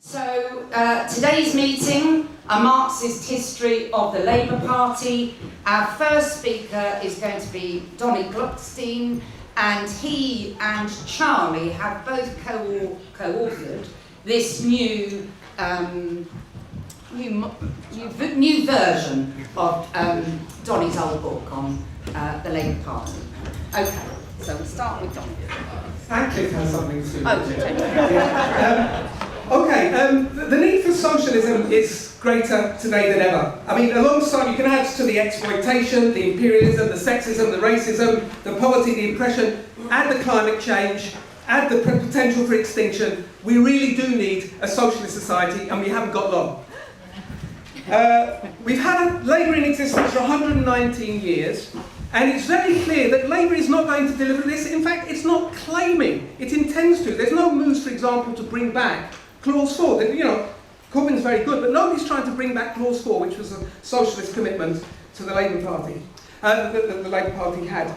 So today's meeting, a Marxist history of the Labour Party. Our first speaker is going to be Donny Gluckstein, and he and Charlie have both co-authored this new version of Donny's old book on the Labour Party. Okay, so we'll start with Donny. Actually, it has something to do with it. The need for socialism is greater today than ever. I mean, alongside, you can add to the exploitation, the imperialism, the sexism, the racism, the poverty, the oppression, add the climate change, add the potential for extinction. We really do need a socialist society, and we haven't got long. We've had Labour in existence for 119 years, and it's very clear that Labour is not going to deliver this. In fact, it's not claiming it intends to. There's no moves, for example, to bring back Clause 4. You know, Corbyn's very good, but nobody's trying to bring back Clause 4, which was a socialist commitment to the Labour Party, that the Labour Party had.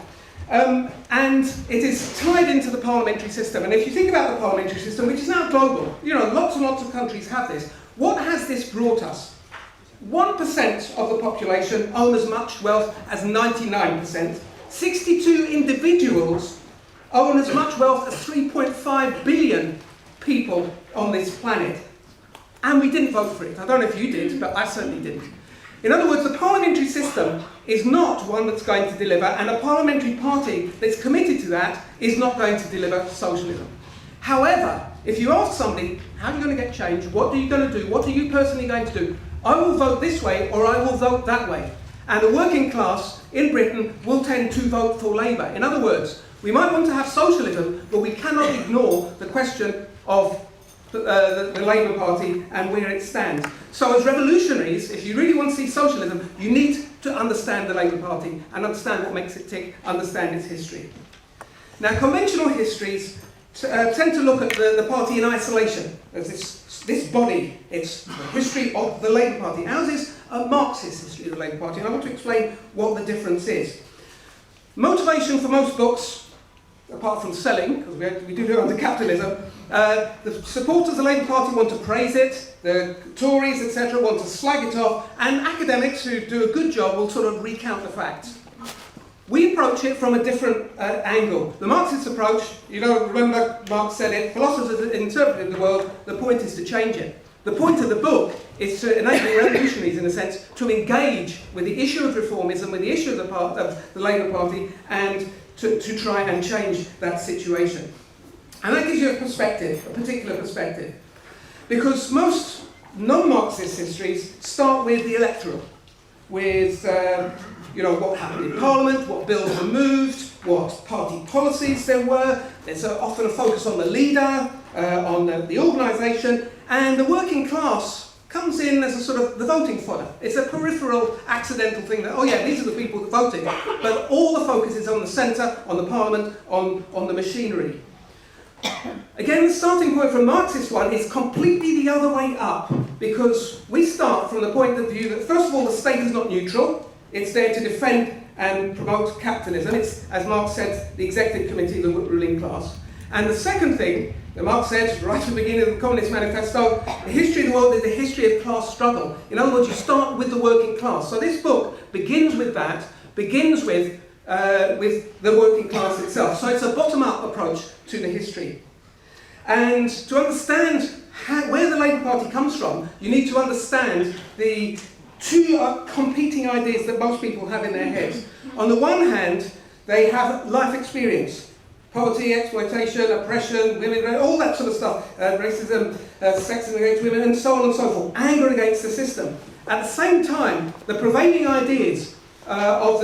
And it is tied into the parliamentary system. And if you think about the parliamentary system, which is now global, you know, lots and lots of countries have this. What has this brought us? 1% of the population own as much wealth as 99%. 62 individuals own as much wealth as 3.5 billion people on this planet. And we didn't vote for it. I don't know if you did, but I certainly didn't. In other words, the parliamentary system is not one that's going to deliver, and a parliamentary party that's committed to that is not going to deliver socialism. However, if you ask somebody, how are you going to get change? What are you going to do? What are you personally going to do? I will vote this way, or I will vote that way. And the working class in Britain will tend to vote for Labour. In other words, we might want to have socialism, but we cannot ignore the question of the Labour Party and where it stands. So as revolutionaries, if you really want to see socialism, you need to understand the Labour Party and understand what makes it tick, understand its history. Now, conventional histories tend to look at the party in isolation as this body. It's the history of the Labour Party. Ours is a Marxist history of the Labour Party, and I want to explain what the difference is. Motivation for most books, apart from selling, because we do it under capitalism, the supporters of the Labour Party want to praise it, the Tories, etc., want to slag it off, and academics who do a good job will sort of recount the facts. We approach it from a different angle. The Marxist approach, you know, remember Marx said it, philosophers interpreted the world, the point is to change it. The point of the book is to enable revolutionaries, in a sense, to engage with the issue of reformism, with the issue of the Labour Party, and to try and change that situation. And that gives you a perspective, a particular perspective. Because most non-Marxist histories start with the electoral, with what happened in Parliament, what bills were moved, what party policies there were. There's often a focus on the leader, on the organisation, and the working class comes in as a sort of the voting fodder. It's a peripheral, accidental thing that, oh yeah, these are the people that voted. But all the focus is on the centre, on the Parliament, on the machinery. Again, the starting point for a Marxist one is completely the other way up, because we start from the point of view that, first of all, the state is not neutral. It's there to defend and promote capitalism. It's, as Marx said, the executive committee of the ruling class. And the second thing that Marx said right at the beginning of the Communist Manifesto, the history of the world is the history of class struggle. In other words, you start with the working class. So this book begins with that, begins with the working class itself. So it's a bottom-up approach to the history. And to understand where the Labour Party comes from, you need to understand the two competing ideas that most people have in their heads. On the one hand, they have life experience. Poverty, exploitation, oppression, women, all that sort of stuff. Racism, sexism against women, and so on and so forth. Anger against the system. At the same time, the prevailing ideas of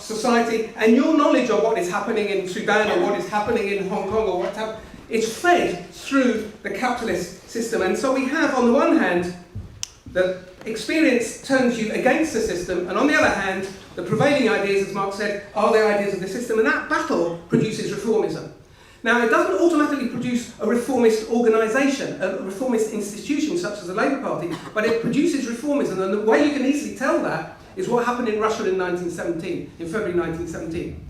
society and your knowledge of what is happening in Sudan or what is happening in Hong Kong or what's happening, is fed through the capitalist system. And so we have, on the one hand, the experience turns you against the system, and on the other hand, the prevailing ideas, as Marx said, are the ideas of the system, and that battle produces reformism. Now, it doesn't automatically produce a reformist organisation, a reformist institution such as the Labour Party, but it produces reformism, and the way you can easily tell that is what happened in Russia in 1917, in February 1917.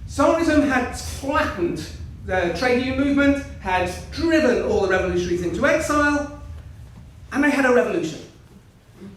Tsarism had flattened The trade union movement had driven all the revolutionaries into exile, and they had a revolution.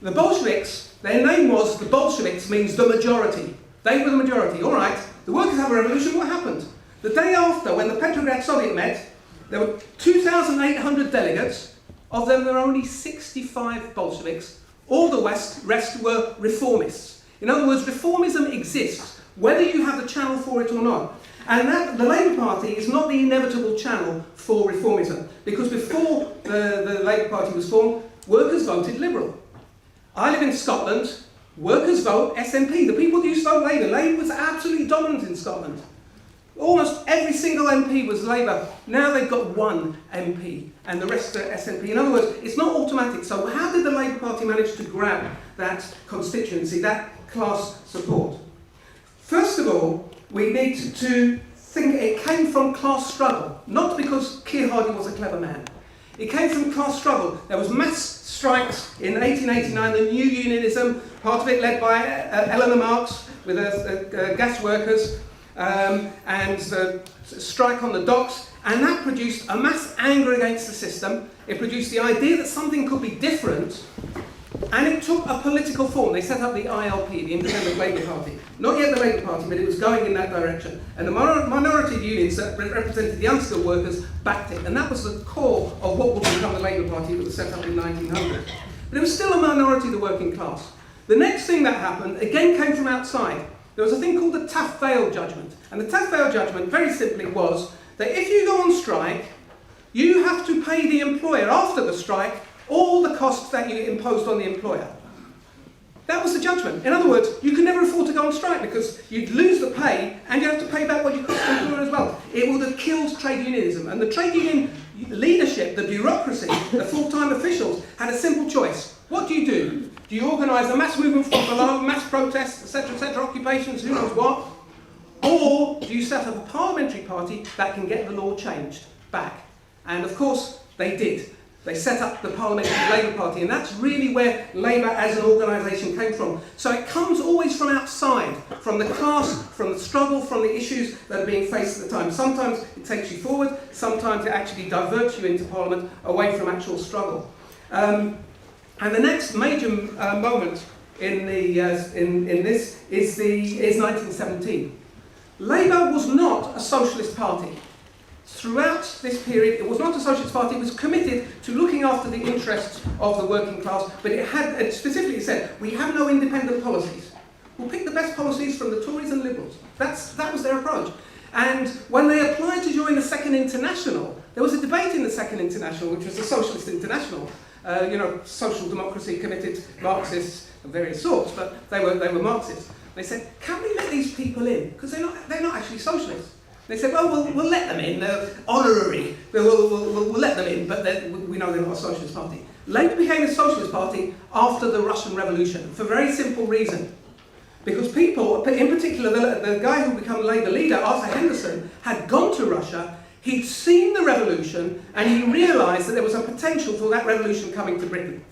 The Bolsheviks, their name was, the Bolsheviks means the majority. They were the majority. All right, the workers have a revolution. What happened? The day after, when the Petrograd Soviet met, there were 2,800 delegates. Of them, there were only 65 Bolsheviks. All the rest were reformists. In other words, reformism exists, whether you have the channel for it or not. And that, the Labour Party is not the inevitable channel for reformism, because before the Labour Party was formed, workers voted Liberal. I live in Scotland. Workers vote SNP. The people who used to vote Labour. Labour was absolutely dominant in Scotland. Almost every single MP was Labour. Now they've got one MP, and the rest are SNP. In other words, it's not automatic. So how did the Labour Party manage to grab that constituency, that class support? First of all, we need to think it came from class struggle, not because Keir Hardie was a clever man. It came from class struggle. There was mass strikes in 1889, the new unionism, part of it led by Eleanor Marx with gas workers, and the strike on the docks, and that produced a mass anger against the system. It produced the idea that something could be different, and it took a political form. They set up the ILP, the Independent Labour Party. Not yet the Labour Party, but it was going in that direction. And the minority of unions that represented the unskilled workers backed it. And that was the core of what would become the Labour Party that was set up in 1900. But it was still a minority of the working class. The next thing that happened, again, came from outside. There was a thing called the Taft-Vale judgment. And the Taft-Vale judgment, very simply, was that if you go on strike, you have to pay the employer, after the strike, all the costs that you imposed on the employer. That was the judgment. In other words, you could never afford to go on strike because you'd lose the pay and you'd have to pay back what you cost the employer as well. It would have killed trade unionism. And the trade union leadership, the bureaucracy, the full-time officials, had a simple choice. What do? Do you organise a mass movement from below, mass protests, etc., occupations, who knows what? Or do you set up a parliamentary party that can get the law changed back? And of course, they did. They set up the Parliamentary Labour Party, and that's really where Labour as an organisation came from. So it comes always from outside, from the class, from the struggle, from the issues that are being faced at the time. Sometimes it takes you forward, sometimes it actually diverts you into Parliament away from actual struggle. And the next major moment in this is 1917. Labour was not a socialist party. Throughout this period, it was not a socialist party. It was committed to looking after the interests of the working class, but it specifically said, we have no independent policies. We'll pick the best policies from the Tories and Liberals. That was their approach. And when they applied to join the Second International, there was a debate in the Second International, which was the Socialist International. Social democracy, committed Marxists of various sorts, but they were Marxists. They said, can we let these people in? Because they're not actually socialists. They said, well, we'll let them in, they're honorary, we'll let them in, but we know they're not a socialist party. Labour became a socialist party after the Russian Revolution, for a very simple reason. Because people, in particular the guy who became Labour leader, Arthur Henderson, had gone to Russia, he'd seen the revolution, and he realised that there was a potential for that revolution coming to Britain.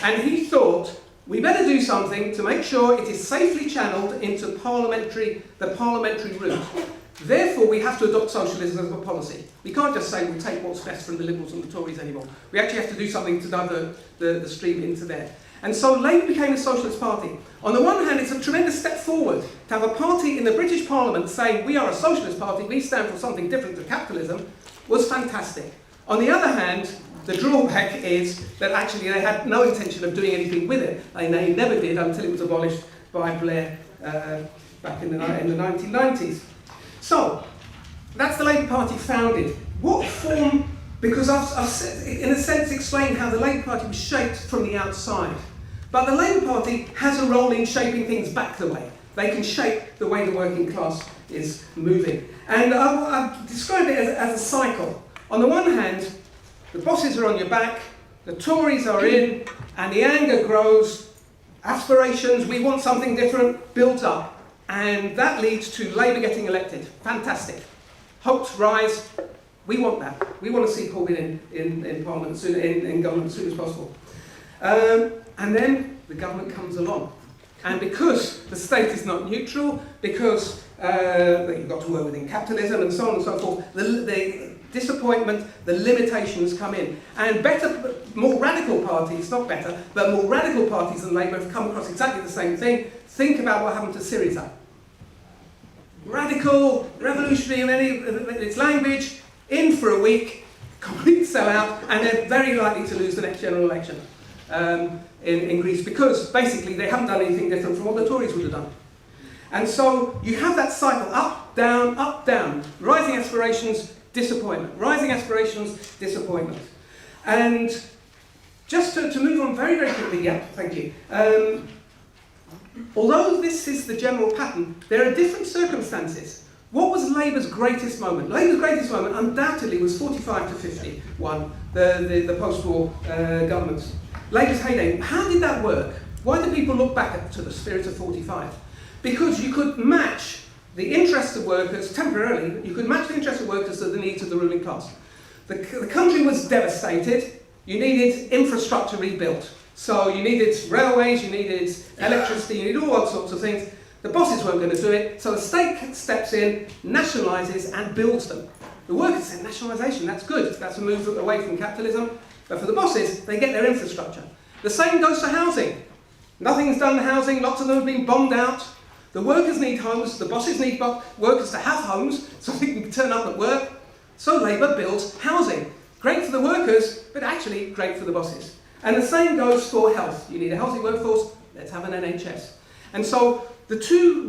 And he thought, we better do something to make sure it is safely channelled into the parliamentary route. Therefore, we have to adopt socialism as a policy. We can't just say we'll take what's best from the Liberals and the Tories anymore. We actually have to do something to divert the stream into there. And so Labour became a socialist party. On the one hand, it's a tremendous step forward to have a party in the British Parliament saying we are a socialist party, we stand for something different to capitalism, was fantastic. On the other hand, the drawback is that actually they had no intention of doing anything with it. They never did until it was abolished by Blair back in the 1990s. So, that's the Labour Party founded. What form, because I've in a sense explained how the Labour Party was shaped from the outside. But the Labour Party has a role in shaping things back the way. They can shape the way the working class is moving. And I've described it as a cycle. On the one hand, the bosses are on your back, the Tories are in, and the anger grows, aspirations, we want something different, built up. And that leads to Labour getting elected. Fantastic. Hopes rise. We want that. We want to see Corbyn in Parliament soon, in government as soon as possible. And then the government comes along. And because the state is not neutral, because you've got to work within capitalism and so on and so forth, the disappointment, the limitations come in. And more radical parties, not better, but more radical parties than Labour have come across exactly the same thing. Think about what happened to Syriza. Radical, revolutionary in its language, in for a week, complete sellout, and they're very likely to lose the next general election in Greece, because basically they haven't done anything different from what the Tories would have done. And so you have that cycle, up, down, rising aspirations, disappointment, rising aspirations, disappointment. And just to move on very, very quickly, yeah, thank you. Although this is the general pattern, there are different circumstances. What was Labour's greatest moment? Labour's greatest moment undoubtedly was 45 to 51, the post-war governments. Labour's heyday. How did that work? Why do people look back to the spirit of 45? Because you could match the interests of workers, temporarily, you could match the interests of workers to the needs of the ruling class. The country was devastated. You needed infrastructure rebuilt. So you needed railways, you needed electricity, you needed all sorts of things. The bosses weren't going to do it, so the state steps in, nationalises and builds them. The workers said nationalisation, that's good, that's a move away from capitalism. But for the bosses, they get their infrastructure. The same goes for housing. Nothing's done to housing, lots of them have been bombed out. The workers need homes, the bosses need workers to have homes so they can turn up at work. So Labour builds housing. Great for the workers, but actually great for the bosses. And the same goes for health. You need a healthy workforce, let's have an NHS. And so the two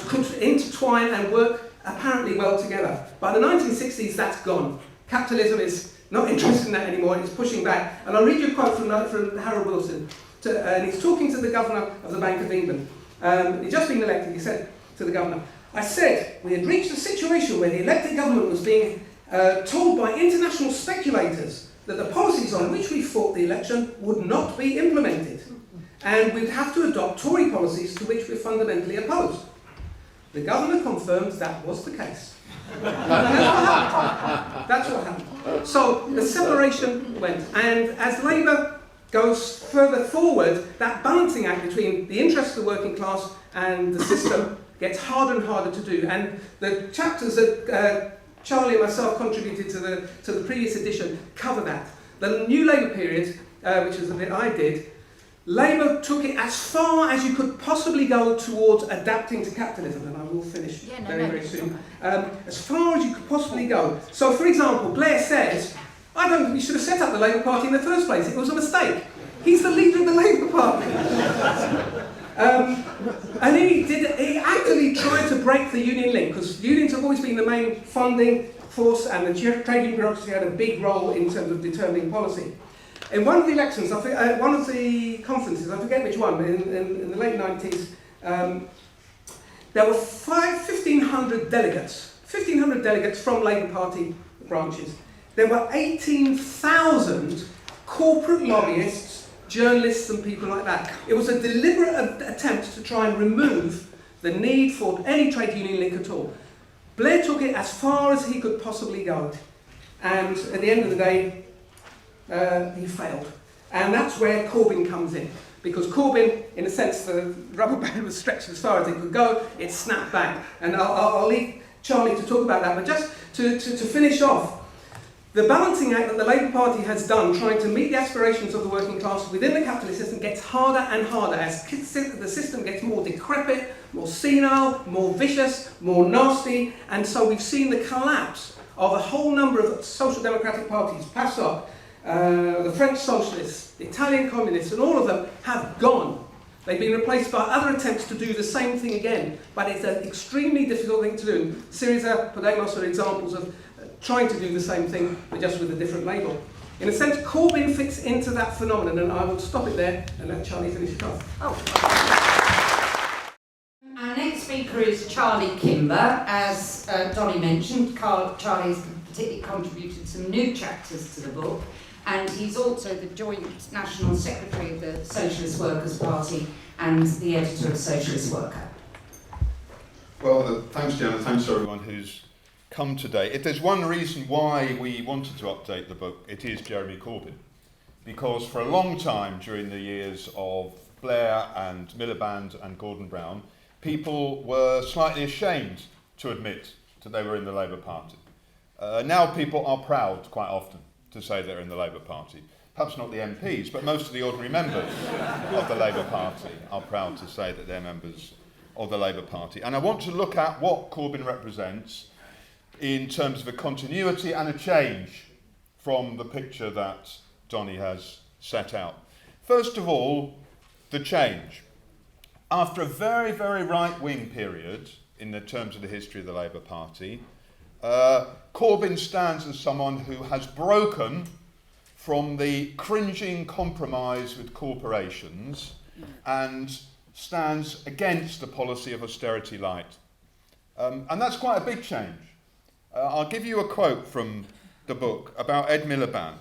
could intertwine and work apparently well together. By the 1960s, that's gone. Capitalism is not interested in that anymore, it's pushing back. And I'll read you a quote from Harold Wilson. And he's talking to the governor of the Bank of England. He'd just been elected, he said to the governor, I said we had reached a situation where the elected government was being told by international speculators that the policies on which we fought the election would not be implemented. And we'd have to adopt Tory policies to which we're fundamentally opposed. The governor confirmed that was the case. That's what happened. So the separation went. And as Labour goes further forward, that balancing act between the interests of the working class and the system gets harder and harder to do. And the chapters that Charlie and myself contributed to the previous edition cover that. The New Labour period, which is the bit I did, Labour took it as far as you could possibly go towards adapting to capitalism, and I will finish very soon. As far as you could possibly go. So, for example, Blair says, I don't think we should have set up the Labour Party in the first place. It was a mistake. He's the leader of the Labour Party. And he actively tried to break the union link, because unions have always been the main funding force, and the trade union bureaucracy had a big role in terms of determining policy. In one of the elections, one of the conferences, I forget which one, in the late 90s, there were 1,500 delegates from Labour Party branches. There were 18,000 corporate lobbyists, journalists and people like that. It was a deliberate attempt to try and remove the need for any trade union link at all. Blair took it as far as he could possibly go. And at the end of the day, he failed. And that's where Corbyn comes in. Because Corbyn, in a sense, the rubber band was stretched as far as it could go, it snapped back. And I'll leave Charlie to talk about that, but just to finish off, the balancing act that the Labour Party has done, trying to meet the aspirations of the working class within the capitalist system, gets harder and harder as the system gets more decrepit, more senile, more vicious, more nasty, and so we've seen the collapse of a whole number of social democratic parties, PASOK, the French socialists, the Italian communists, and all of them have gone. They've been replaced by other attempts to do the same thing again, but it's an extremely difficult thing to do. Syriza, Podemos are examples of trying to do the same thing, but just with a different label. In a sense, Corbyn fits into that phenomenon, and I will stop it there and let Charlie finish it off. Our next speaker is Charlie Kimber. As Donny mentioned, Charlie's particularly contributed some new chapters to the book, and he's also the Joint National Secretary of the Socialist Workers' Party and the editor of Socialist Worker. Well, thanks, Jan, and thanks to everyone who's come today. If there's one reason why we wanted to update the book, it is Jeremy Corbyn. Because for a long time during the years of Blair and Miliband and Gordon Brown, people were slightly ashamed to admit that they were in the Labour Party. Now people are proud quite often to say they're in the Labour Party. Perhaps not the MPs, but most of the ordinary members of the Labour Party are proud to say that they're members of the Labour Party. And I want to look at what Corbyn represents in terms of a continuity and a change from the picture that Donny has set out. First of all, the change. After a very, very right-wing period in the terms of the history of the Labour Party, Corbyn stands as someone who has broken from the cringing compromise with corporations and stands against the policy of austerity light. And that's quite a big change. I'll give you a quote from the book about Ed Miliband.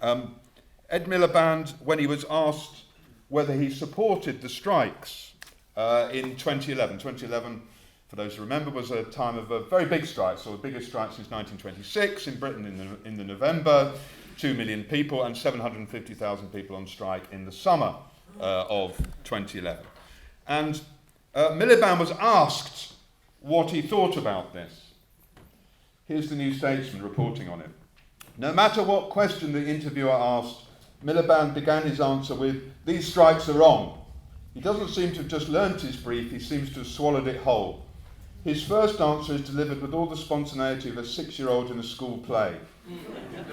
Ed Miliband, when he was asked whether he supported the strikes in 2011. 2011, for those who remember, was a time of a very big strike, so the biggest strike since 1926 in Britain in the November, 2 million people and 750,000 people on strike in the summer of 2011. And Miliband was asked what he thought about this. Here's the New Statesman reporting on it. No matter what question the interviewer asked, Miliband began his answer with, "These strikes are wrong." He doesn't seem to have just learnt his brief, he seems to have swallowed it whole. His first answer is delivered with all the spontaneity of a 6-year-old in a school play.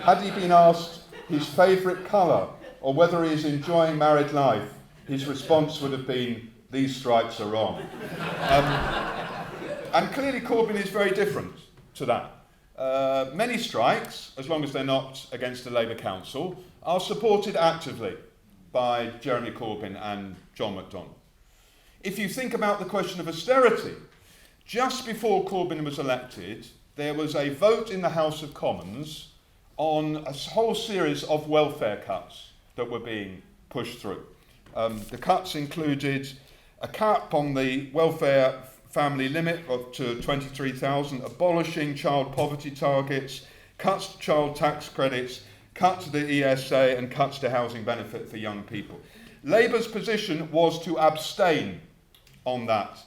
Had he been asked his favourite colour or whether he is enjoying married life, his response would have been, "These strikes are wrong." And clearly Corbyn is very different to that. Many strikes, as long as they're not against the Labour Council, are supported actively by Jeremy Corbyn and John McDonnell. If you think about the question of austerity, just before Corbyn was elected, there was a vote in the House of Commons on a whole series of welfare cuts that were being pushed through. The cuts included a cap on the welfare family limit up to 23,000, abolishing child poverty targets, cuts to child tax credits, cuts to the ESA and cuts to housing benefit for young people. Labour's position was to abstain on that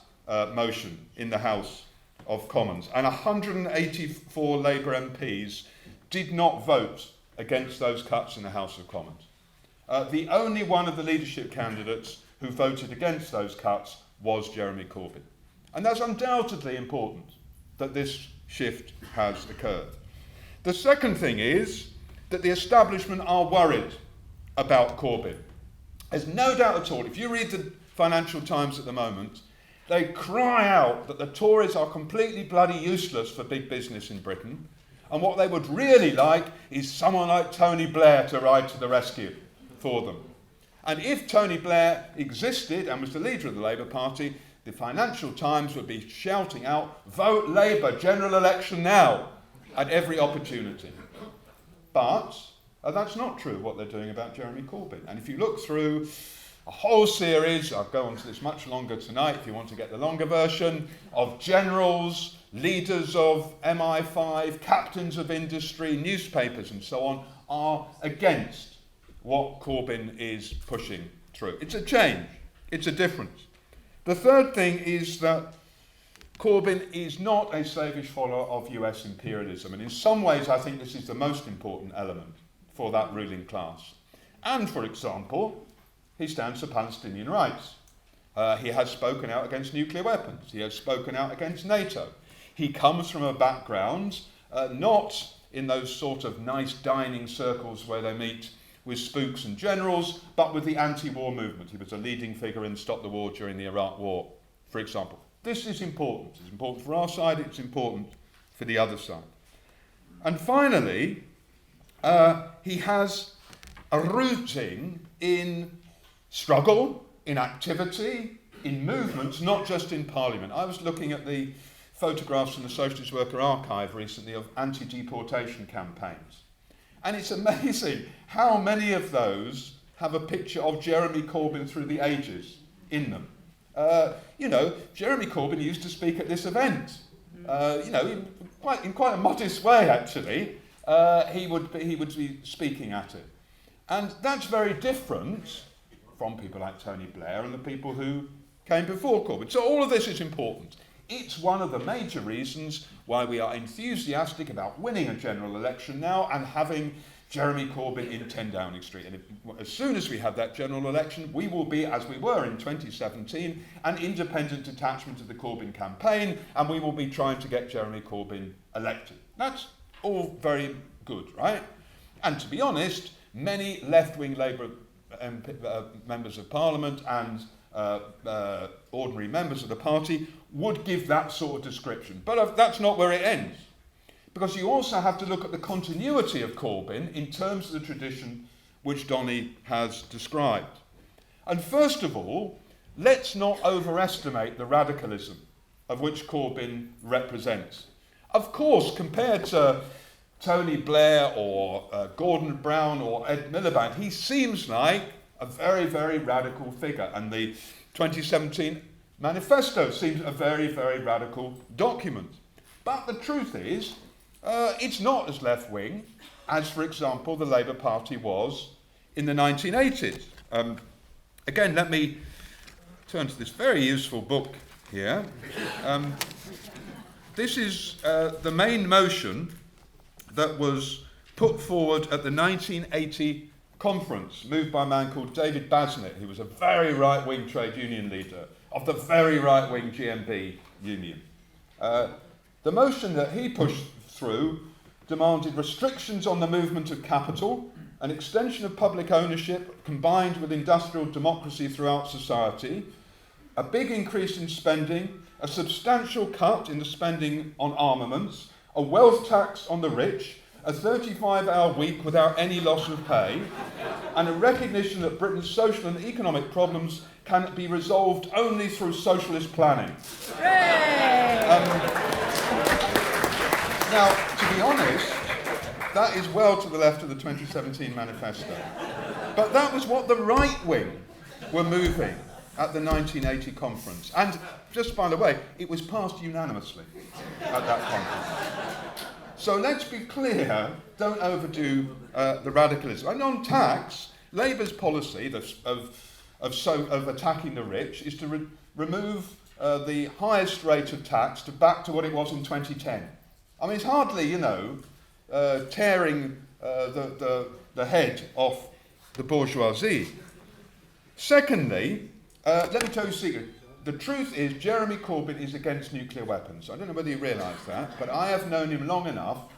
motion in the House of Commons, and 184 Labour MPs did not vote against those cuts in the House of Commons. The only one of the leadership candidates who voted against those cuts was Jeremy Corbyn. And that's undoubtedly important that this shift has occurred. The second thing is that the establishment are worried about Corbyn. There's no doubt at all, if you read the Financial Times at the moment, they cry out that the Tories are completely bloody useless for big business in Britain, and what they would really like is someone like Tony Blair to ride to the rescue for them. And if Tony Blair existed and was the leader of the Labour Party, the Financial Times would be shouting out, "Vote Labour, general election now," at every opportunity. But that's not true what they're doing about Jeremy Corbyn. And if you look through a whole series, I'll go on to this much longer tonight if you want to get the longer version, of generals, leaders of MI5, captains of industry, newspapers and so on, are against what Corbyn is pushing through. It's a change. It's a difference. The third thing is that Corbyn is not a slavish follower of US imperialism, and in some ways I think this is the most important element for that ruling class. And, for example, he stands for Palestinian rights. He has spoken out against nuclear weapons. He has spoken out against NATO. He comes from a background, not in those sort of nice dining circles where they meet with spooks and generals, but with the anti-war movement. He was a leading figure in Stop the War during the Iraq War, for example. This is important. It's important for our side, it's important for the other side. And finally, he has a rooting in struggle, in activity, in movements, not just in Parliament. I was looking at the photographs from the Socialist Worker Archive recently of anti-deportation campaigns. And it's amazing how many of those have a picture of Jeremy Corbyn through the ages in them. Jeremy Corbyn used to speak at this event. In quite a modest way, actually. He would be speaking at it. And that's very different from people like Tony Blair and the people who came before Corbyn. So all of this is important. It's one of the major reasons why we are enthusiastic about winning a general election now and having Jeremy Corbyn in 10 Downing Street. And as soon as we have that general election, we will be, as we were in 2017, an independent detachment of the Corbyn campaign, and we will be trying to get Jeremy Corbyn elected. That's all very good, right? And to be honest, many left-wing Labour members of Parliament and ordinary members of the party would give that sort of description. But that's not where it ends. Because you also have to look at the continuity of Corbyn in terms of the tradition which Donny has described. And first of all, let's not overestimate the radicalism of which Corbyn represents. Of course, compared to Tony Blair or Gordon Brown or Ed Miliband, he seems like a very, very radical figure. And the 2017 manifesto seems a very, very radical document. But the truth is, it's not as left-wing as, for example, the Labour Party was in the 1980s. Again, let me turn to this very useful book here. This is the main motion that was put forward at the 1980 conference, moved by a man called David Basnett, who was a very right-wing trade union leader of the very right-wing GMB union. The motion that he pushed through demanded restrictions on the movement of capital, an extension of public ownership combined with industrial democracy throughout society, a big increase in spending, a substantial cut in the spending on armaments, a wealth tax on the rich, a 35-hour week without any loss of pay, and a recognition that Britain's social and economic problems can be resolved only through socialist planning. Now, to be honest, that is well to the left of the 2017 manifesto. But that was what the right wing were moving at the 1980 conference. And just by the way, it was passed unanimously at that conference. So let's be clear, don't overdo the radicalism. And on tax, Labour's policy of attacking the rich is to remove the highest rate of tax back to what it was in 2010. I mean, it's hardly, tearing the head off the bourgeoisie. Secondly, let me tell you a secret. The truth is Jeremy Corbyn is against nuclear weapons. I don't know whether you realise that, but I have known him long enough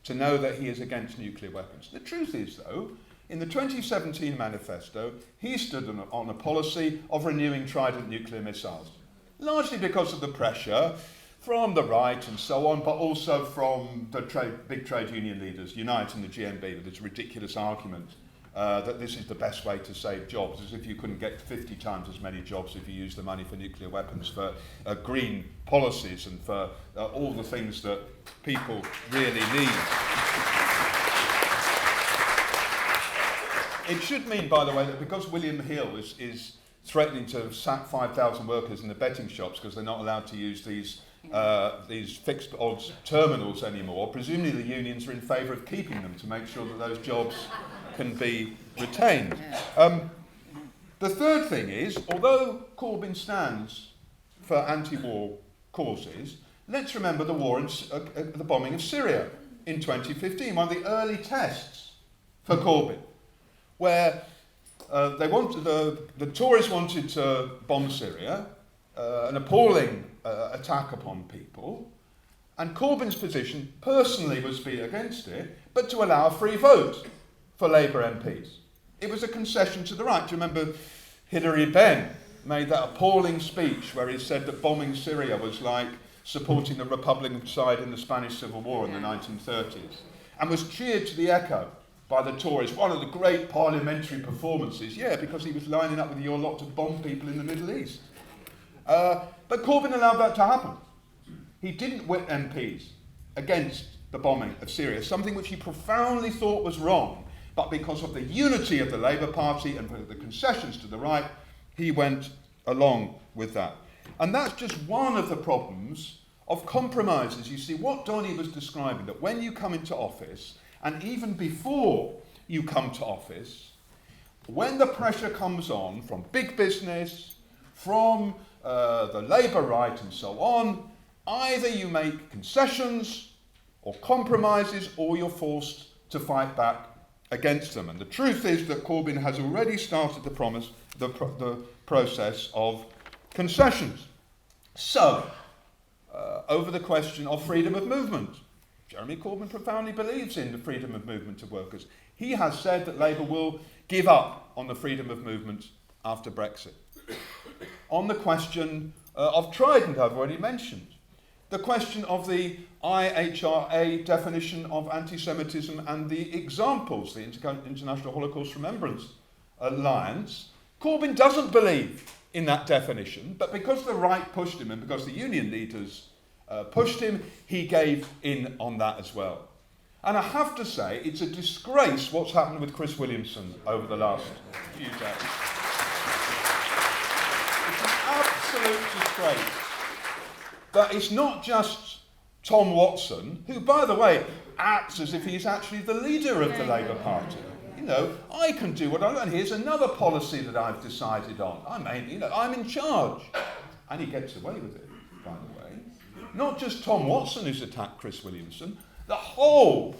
to know that he is against nuclear weapons. The truth is, though, in the 2017 manifesto, he stood on a policy of renewing Trident nuclear missiles, largely because of the pressure from the right and so on, but also from the big trade union leaders, Unite and the GMB, with this ridiculous argument that this is the best way to save jobs, as if you couldn't get 50 times as many jobs if you use the money for nuclear weapons, for green policies and for all the things that people really need. It should mean, by the way, that because William Hill is threatening to sack 5,000 workers in the betting shops because they're not allowed to use these fixed odds terminals anymore, presumably the unions are in favour of keeping them to make sure that those jobs can be retained. The third thing is, although Corbyn stands for anti-war causes, let's remember the war the bombing of Syria in 2015, one of the early tests for Corbyn, where the Tories wanted to bomb Syria, an appalling attack upon people, and Corbyn's position personally was to be against it, but to allow a free vote for Labour MPs. It was a concession to the right. Do you remember Hilary Benn made that appalling speech where he said that bombing Syria was like supporting the Republican side in the Spanish Civil War in the 1930s, and was cheered to the echo by the Tories, one of the great parliamentary performances, because he was lining up with your lot to bomb people in the Middle East. But Corbyn allowed that to happen. He didn't whip MPs against the bombing of Syria, something which he profoundly thought was wrong, but because of the unity of the Labour Party and the concessions to the right, he went along with that. And that's just one of the problems of compromises. You see, what Donny was describing, that when you come into office, and even before you come to office, when the pressure comes on from big business, from the labour right and so on, either you make concessions or compromises or you're forced to fight back against them. And the truth is that Corbyn has already started the process of concessions. So, over the question of freedom of movement, Jeremy Corbyn profoundly believes in the freedom of movement of workers. He has said that Labour will give up on the freedom of movement after Brexit. On the question of Trident, I've already mentioned. The question of the IHRA definition of anti-Semitism and the examples, the International Holocaust Remembrance Alliance, Corbyn doesn't believe in that definition, but because the right pushed him and because the union leaders pushed him, he gave in on that as well. And I have to say, it's a disgrace what's happened with Chris Williamson over the last few days. It's an absolute disgrace. But it's not just Tom Watson, who, by the way, acts as if he's actually the leader of the Labour Party. You know, I can do what I want. Here's another policy that I've decided on. I'm in charge. And he gets away with it, by the way. Not just Tom Watson who's attacked Chris Williamson. The whole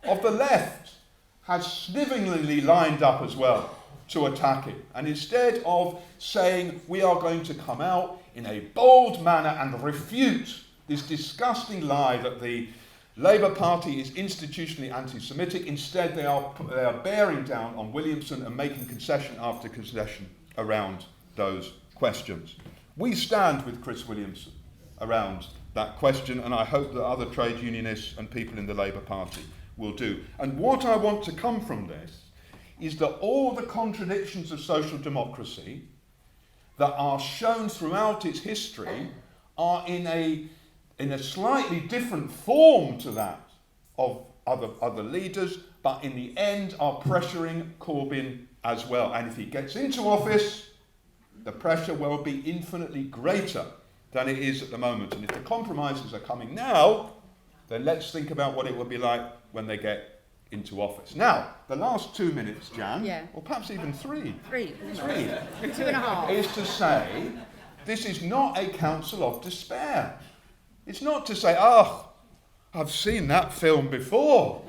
of the left has snivelingly lined up as well to attack him. And instead of saying we are going to come out in a bold manner and refute this disgusting lie that the Labour Party is institutionally anti-Semitic, instead they are bearing down on Williamson and making concession after concession around those questions. We stand with Chris Williamson around that question, and I hope that other trade unionists and people in the Labour Party will do. And what I want to come from this is that all the contradictions of social democracy that are shown throughout its history are in a slightly different form to that of other leaders, but in the end are pressuring Corbyn as well. And if he gets into office, the pressure will be infinitely greater than it is at the moment. And if the compromises are coming now, then let's think about what it will be like when they get into office. Now, the last 2 minutes, Jan, or perhaps even three, 2.5, is to say this is not a council of despair. It's not to say, I've seen that film before.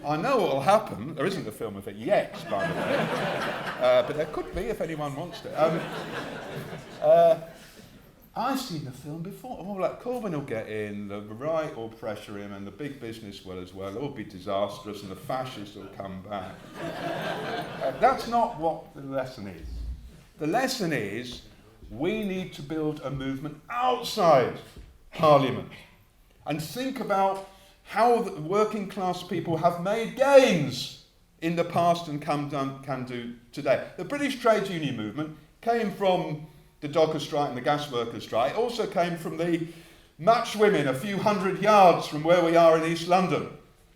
I know what will happen. There isn't a film of it yet, by the way. But there could be if anyone wants to. I've seen the film before. Oh, like Corbyn will get in, the right will pressure him, and the big business will as well. It will be disastrous, and the fascists will come back. That's not what the lesson is. The lesson is we need to build a movement outside Parliament and think about how the working class people have made gains in the past and can do today. The British trade union movement came from the dockers' strike and the gas workers' strike. It also came from the match women a few hundred yards from where we are in East London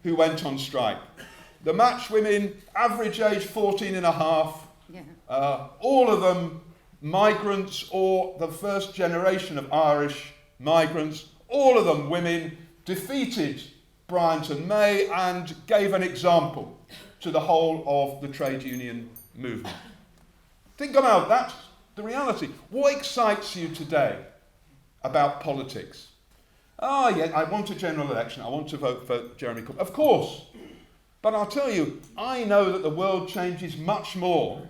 who went on strike. The match women, average age 14 and a half, all of them migrants or the first generation of Irish migrants, all of them women, defeated Bryant and May and gave an example to the whole of the trade union movement. Think about that. The reality. What excites you today about politics? I want a general election. I want to vote for Jeremy Corbyn. Of course. But I'll tell you, I know that the world changes much more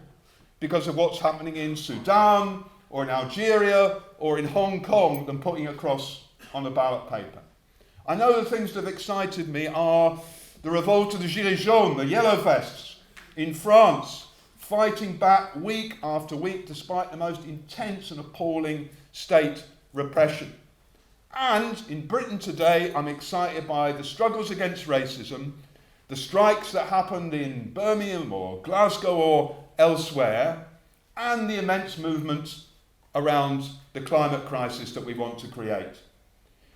because of what's happening in Sudan or in Algeria or in Hong Kong than putting a cross on a ballot paper. I know the things that have excited me are the revolt of the Gilets jaunes, the yellow vests in France, fighting back week after week despite the most intense and appalling state repression. And in Britain today, I'm excited by the struggles against racism, the strikes that happened in Birmingham or Glasgow or elsewhere, and the immense movement around the climate crisis that we want to create.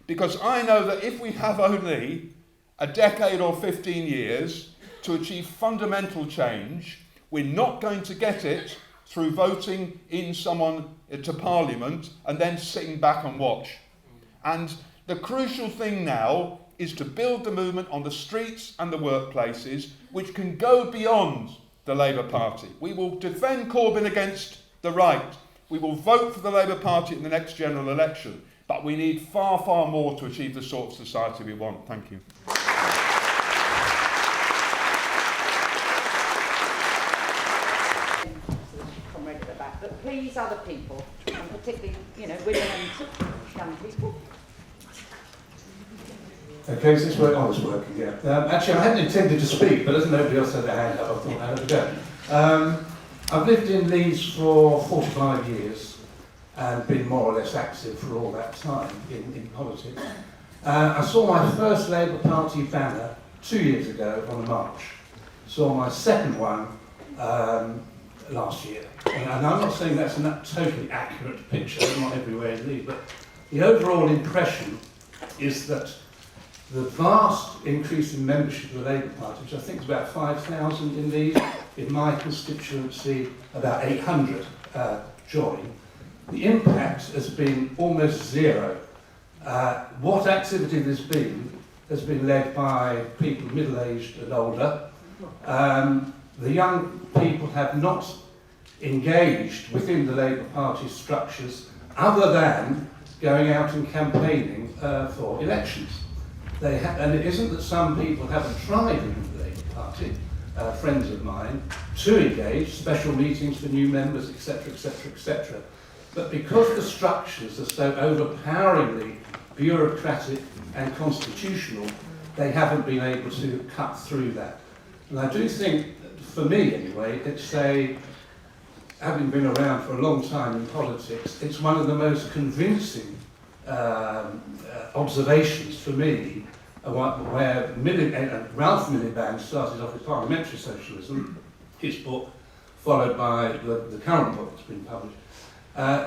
Because I know that if we have only a decade or 15 years to achieve fundamental change, we're not going to get it through voting in someone to Parliament and then sitting back and watch. And the crucial thing now is to build the movement on the streets and the workplaces, which can go beyond the Labour Party. We will defend Corbyn against the right. We will vote for the Labour Party in the next general election. But we need far, far more to achieve the sort of society we want. Thank you. Comrade at the back, but please, other people, and particularly, women and young people. Okay, is this working? Oh, it's working, yeah. Actually, I hadn't intended to speak, but as nobody else had their hand up, I thought I'd have a go. I've lived in Leeds for 45 years and been more or less active for all that time in politics. I saw my first Labour Party banner 2 years ago on a march. Saw my second one last year. And I'm not saying that's a totally accurate picture, not everywhere in Leeds, but the overall impression is that the vast increase in membership of the Labour Party, which I think is about 5,000 in Leeds, in my constituency about 800 join, the impact has been almost zero. What activity there's been has been led by people middle-aged and older. The young people have not engaged within the Labour Party structures other than going out and campaigning for elections. And it isn't that some people haven't tried in the Labour Party, friends of mine, to engage, special meetings for new members, etc., etc., etc. But because the structures are so overpoweringly bureaucratic and constitutional, they haven't been able to cut through that. And I do think, for me anyway, having been around for a long time in politics, it's one of the most convincing observations for me, where Ralph Miliband started off with Parliamentary Socialism, his book, followed by the current book that's been published,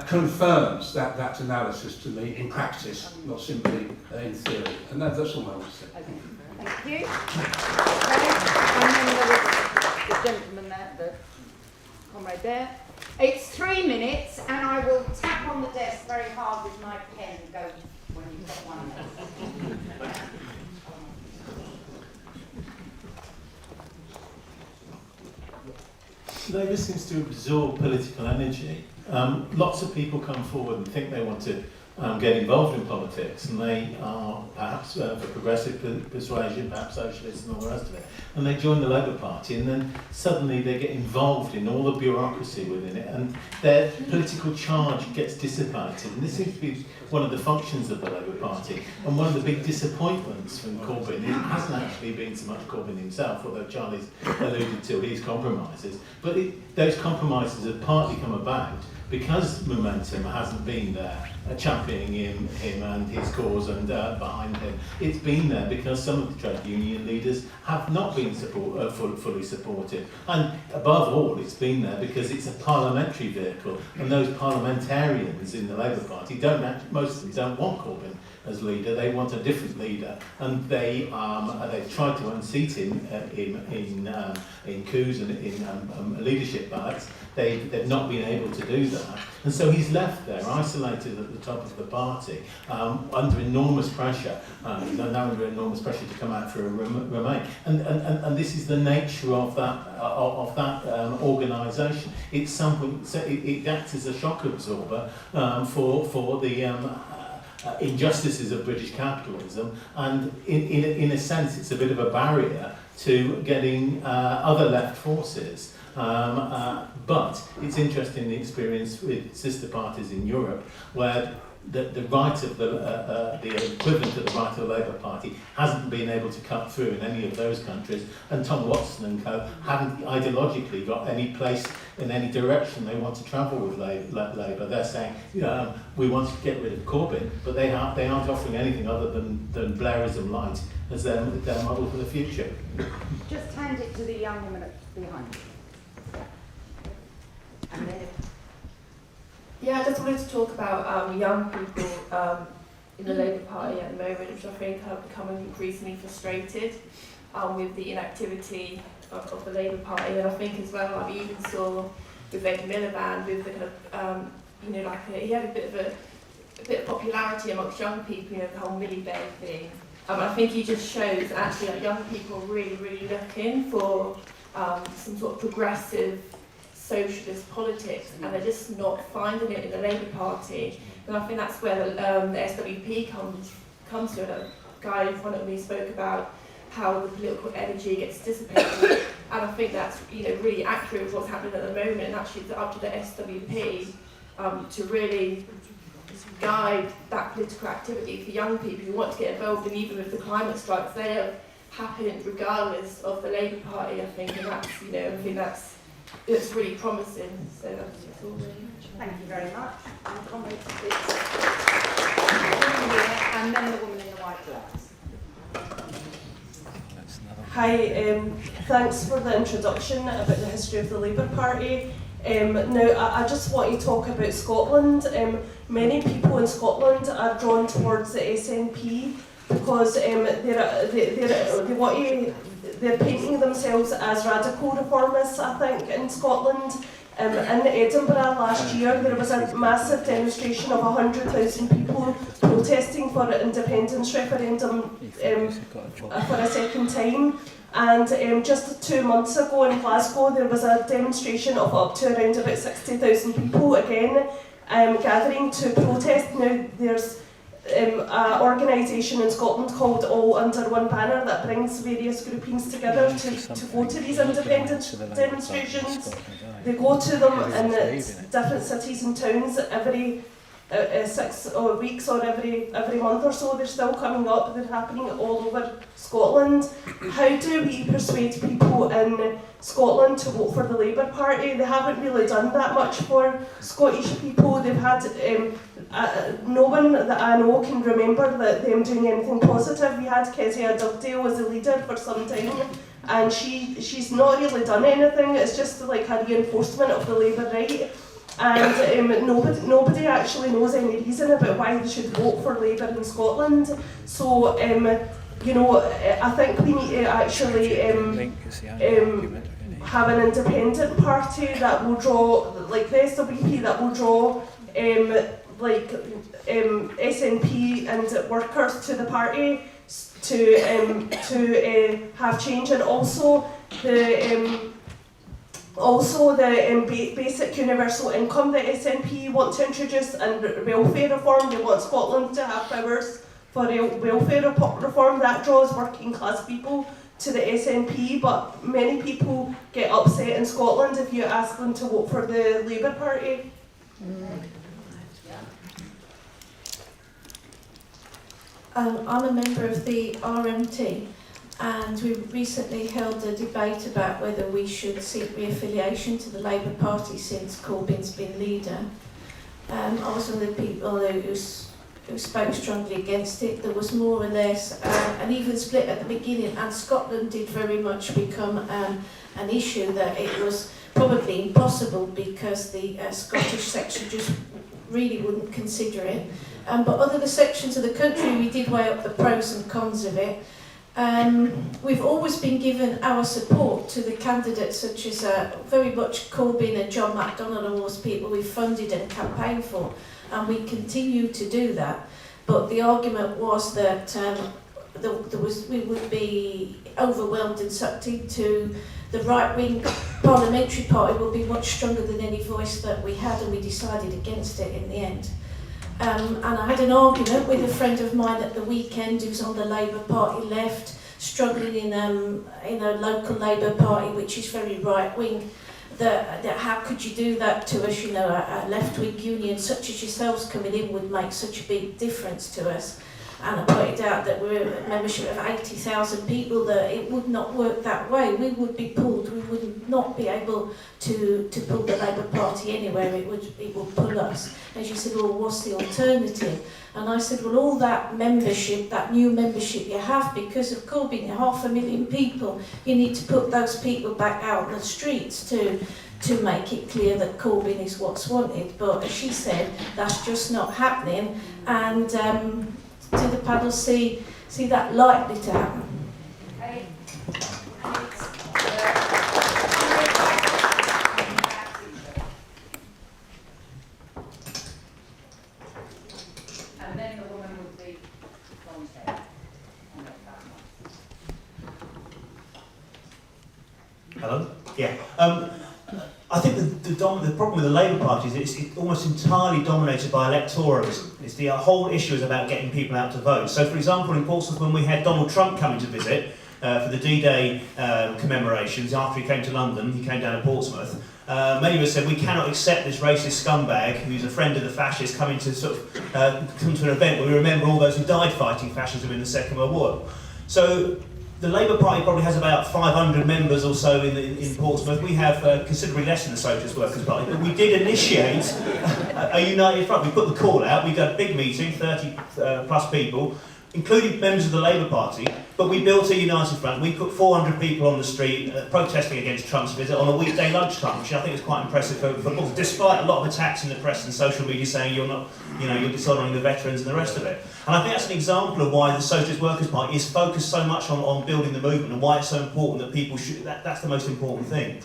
confirms that analysis to me in practice, not simply in theory. And that's all I want to say. Okay. Thank you. Okay. And then there was the gentleman there, the comrade there. It's 3 minutes, and I will tap on the desk very hard with my pen. Go when you've got one there. Labour seems to absorb political energy. Lots of people come forward and think they want to get involved in politics, and they are perhaps for progressive persuasion, perhaps socialists and all the rest of it, and they join the Labour Party, and then suddenly they get involved in all the bureaucracy within it, and their political charge gets dissipated. And this seems to be one of the functions of the Labour Party, and one of the big disappointments from Corbyn. It hasn't actually been so much Corbyn himself, although Charlie's alluded to his compromises, but those compromises have partly come about because momentum hasn't been there, championing him and his cause and behind him. It's been there because some of the trade union leaders have not been fully supported. And above all, it's been there because it's a parliamentary vehicle, and those parliamentarians in the Labour Party most of them don't want Corbyn as leader. They want a different leader, and they've tried to unseat him in coups and in leadership ballots. They've not been able to do that, and so he's left there, isolated at the top of the party, under enormous pressure. Now under enormous pressure to come out for a Remain, and this is the nature of that organisation. It's something. So it acts as a shock absorber for the injustices of British capitalism, and in a sense, it's a bit of a barrier to getting other left forces. But it's interesting, the experience with sister parties in Europe, where the right of the equivalent of the right of the Labour Party hasn't been able to cut through in any of those countries, and Tom Watson and co haven't ideologically got any place in any direction they want to travel with Labour. They're saying, we want to get rid of Corbyn, but they aren't offering anything other than Blairism light as their model for the future. Just hand it to the young woman behind you. And then yeah, I just wanted to talk about young people in the Labour Party at the moment, which I think are becoming increasingly frustrated with the inactivity of the Labour Party. And I think as well, I even saw with Ed Miliband, with the kind of, he had a bit of popularity amongst young people, the whole Miliband thing. I think he just shows actually that young people are really, really looking for some sort of progressive socialist politics, and they're just not finding it in the Labour Party. And I think that's where the SWP comes to it. A guy in front of me spoke about how the political energy gets dissipated, and I think that's really accurate with what's happening at the moment. And actually, it's up to the SWP to really guide that political activity for young people who want to get involved, and even with the climate strikes, they have happened regardless of the Labour Party, I think, and that's I think it's really promising. So that's all really. Thank you very much. And then the woman in the white blouse. Hi, thanks for the introduction about the history of the Labour Party. Now, I just want to talk about Scotland. Many people in Scotland are drawn towards the SNP because they're painting themselves as radical reformists, I think, in Scotland. In Edinburgh last year, there was a massive demonstration of 100,000 people protesting for an independence referendum for a second time. And just 2 months ago in Glasgow, there was a demonstration of up to around about 60,000 people again gathering to protest. Now, there's an organisation in Scotland called All Under One Banner that brings various groupings together to go to these independence demonstrations. They go to them in different cities and towns every 6 weeks or every month or so. They're still coming up. They're happening all over Scotland. How do we persuade people in Scotland to vote for the Labour Party? They haven't really done that much for Scottish people. They've had no one that I know can remember them doing anything positive. We had Kezia Dugdale as a leader for some time, and she's not really done anything. It's just like a reinforcement of the Labour right. And nobody actually knows any reason about why they should vote for Labour in Scotland. So, I think we need to actually have an independent party that will draw, like the SWP, that will draw SNP and workers to the party to have change, and also the basic universal income that SNP want to introduce, and welfare reform. They want Scotland to have powers for welfare reform. That draws working class people to the SNP, but many people get upset in Scotland if you ask them to vote for the Labour Party. I'm a member of the RMT, and we recently held a debate about whether we should seek re-affiliation to the Labour Party since Corbyn's been leader. I was one of the people who spoke strongly against it. There was more or less an even split at the beginning, and Scotland did very much become an issue that it was probably impossible because the Scottish section just really wouldn't consider it. But other sections of the country, we did weigh up the pros and cons of it. We've always been given our support to the candidates such as very much Corbyn and John McDonnell and all those people we've funded and campaigned for, and we continue to do that. But the argument was that we would be overwhelmed and sucked into the right-wing parliamentary party would be much stronger than any voice that we had, and we decided against it in the end. And I had an argument with a friend of mine at the weekend who's on the Labour Party left, struggling in a local Labour Party which is very right-wing, that how could you do that to us, a left-wing union such as yourselves coming in would make such a big difference to us. And I pointed out that we're a membership of 80,000 people, that it would not work that way. We would be pulled. We would not be able to pull the Labour Party anywhere. It would pull us. And she said, well, what's the alternative? And I said, well, all that membership, that new membership you have because of Corbyn, 500,000 people, you need to put those people back out on the streets to make it clear that Corbyn is what's wanted. But as she said, that's just not happening. And to the panel see that likely to happen. And then the woman with the blonde hair. Hello? Yeah. I think the problem with the Labour Party is it's almost entirely dominated by electoralism. It's the whole issue is about getting people out to vote. So, for example, in Portsmouth, when we had Donald Trump coming to visit for the D-Day commemorations, after he came to London, he came down to Portsmouth, many of us said we cannot accept this racist scumbag who's a friend of the fascists coming to sort of come to an event where we remember all those who died fighting fascism in the Second World War. So the Labour Party probably has about 500 members or so in Portsmouth. We have considerably less than the Socialist Workers' Party, but we did initiate a united front. We put the call out, we got a big meeting, 30 plus people, including members of the Labour Party, but we built a united front. We put 400 people on the street protesting against Trump's visit on a weekday lunchtime, which I think is quite impressive for despite a lot of attacks in the press and social media saying you're not, you're dishonouring the veterans and the rest of it. And I think that's an example of why the Socialist Workers' Party is focused so much on building the movement and why it's so important that people should, that's the most important thing.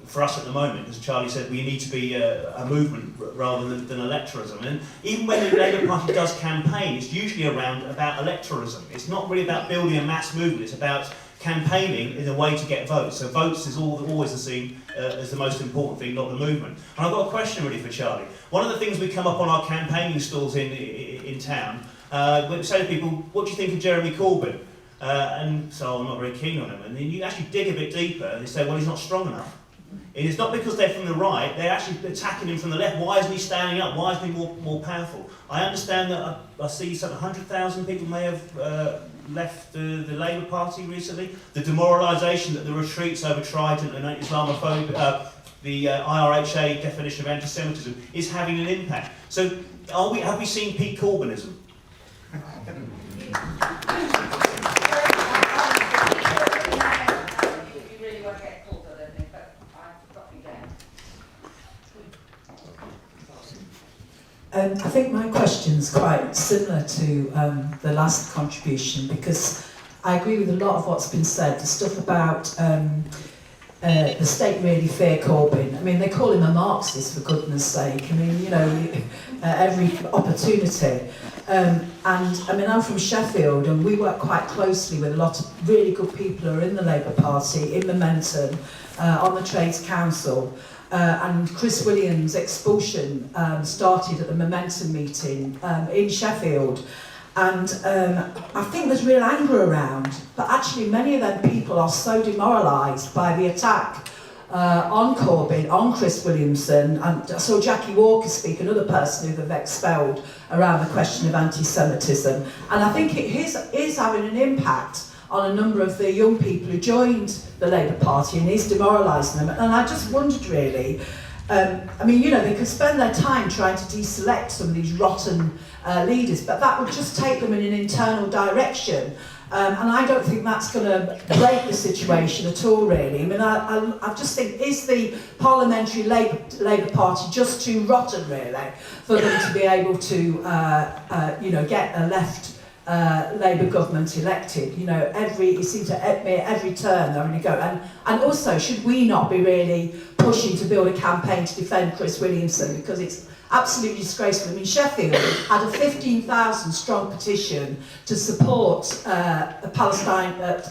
For us at the moment, as Charlie said, we need to be a movement rather than electoralism. And even when the Labour Party does campaign, it's usually about electoralism. It's not really about building a mass movement, it's about campaigning in a way to get votes. So votes is always seen as the most important thing, not the movement. And I've got a question really for Charlie. One of the things we come up on our campaigning stalls in town, we say to people, what do you think of Jeremy Corbyn? And so I'm not very keen on him. And then you actually dig a bit deeper and they say, well, he's not strong enough. And it's not because they're from the right, they're actually attacking him from the left. Why isn't he standing up? Why isn't he more powerful? I understand that I see some 100,000 people may have left the Labour Party recently. The demoralisation that the retreats over Trident and Islamophobia, the IRHA definition of anti-Semitism is having an impact. So have we seen peak Corbynism? I think my question's quite similar to the last contribution, because I agree with a lot of what's been said. The stuff about the state really fear Corbyn. I mean, they call him a Marxist, for goodness sake. I mean, every opportunity. And I mean, I'm from Sheffield, and we work quite closely with a lot of really good people who are in the Labour Party, in Momentum, on the Trades Council. And Chris Williams' expulsion started at the Momentum meeting in Sheffield. And I think there's real anger around, but actually many of them people are so demoralised by the attack on Corbyn, on Chris Williamson, and I saw Jackie Walker speak, another person who they've expelled around the question of anti-Semitism. And I think it is having an impact on a number of the young people who joined the Labour Party and is demoralising them. And I just wondered really, I mean, they could spend their time trying to deselect some of these rotten leaders, but that would just take them in an internal direction. And I don't think that's going to break the situation at all, really. I mean, I just think, is the parliamentary Labour Party just too rotten, really, for them to be able to, get a left Labour government elected? It seems to every term they're going to go. And also, should we not be really pushing to build a campaign to defend Chris Williamson, because it's absolutely disgraceful. I mean, Sheffield had a 15,000 strong petition to support Palestine and